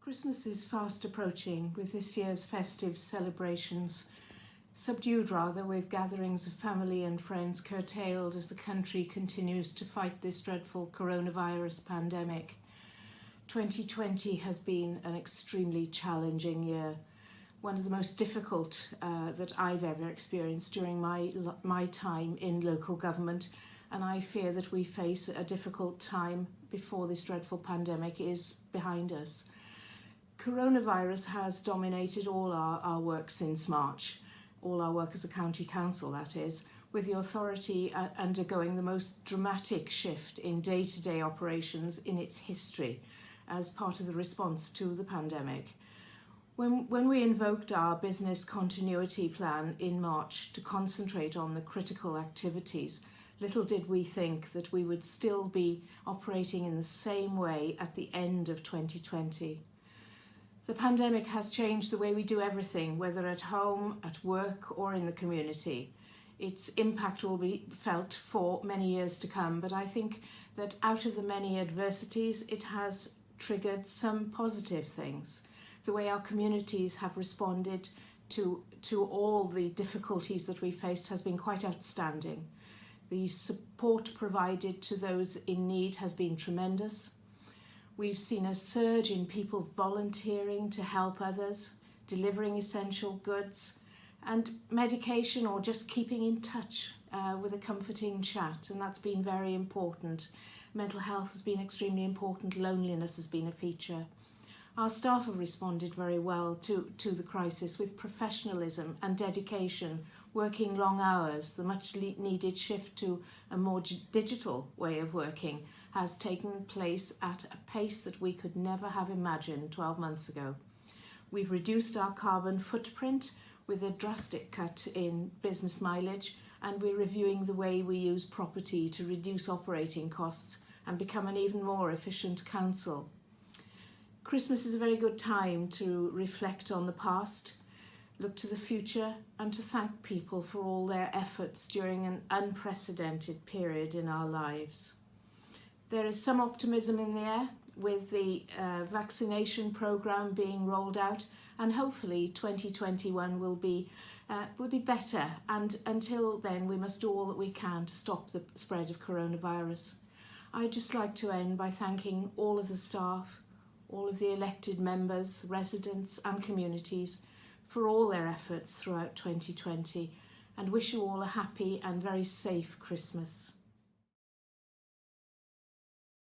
Christmas is fast approaching, with this year's festive celebrations subdued rather, with gatherings of family and friends curtailed as the country continues to fight this dreadful coronavirus pandemic. 2020 has been an extremely challenging year, one of the most difficult that I've ever experienced during my time in local government, and I fear that we face a difficult time before this dreadful pandemic is behind us. Coronavirus has dominated all our work since March, all our work as a county council, that is, with the authority undergoing the most dramatic shift in day-to-day operations in its history as part of the response to the pandemic. When we invoked our business continuity plan in March to concentrate on the critical activities, little did we think that we would still be operating in the same way at the end of 2020. The pandemic has changed the way we do everything, whether at home, at work, or in the community. Its impact will be felt for many years to come, but I think that out of the many adversities, it has triggered some positive things. The way our communities have responded to all the difficulties that we faced has been quite outstanding. The support provided to those in need has been tremendous. We've seen a surge in people volunteering to help others, delivering essential goods and medication, or just keeping in touch with a comforting chat, and that's been very important. Mental health has been extremely important, loneliness has been a feature. Our staff have responded very well to the crisis with professionalism and dedication, working long hours. The much needed shift to a more digital way of working has taken place at a pace that we could never have imagined 12 months ago. We've reduced our carbon footprint with a drastic cut in business mileage, and we're reviewing the way we use property to reduce operating costs and become an even more efficient council. Christmas is a very good time to reflect on the past, look to the future, and to thank people for all their efforts during an unprecedented period in our lives. There is some optimism in the air with the vaccination programme being rolled out, and hopefully 2021 will be better, and until then we must do all that we can to stop the spread of coronavirus. I'd just like to end by thanking all of the staff, all of the elected members, residents and communities for all their efforts throughout 2020, and wish you all a happy and very safe Christmas.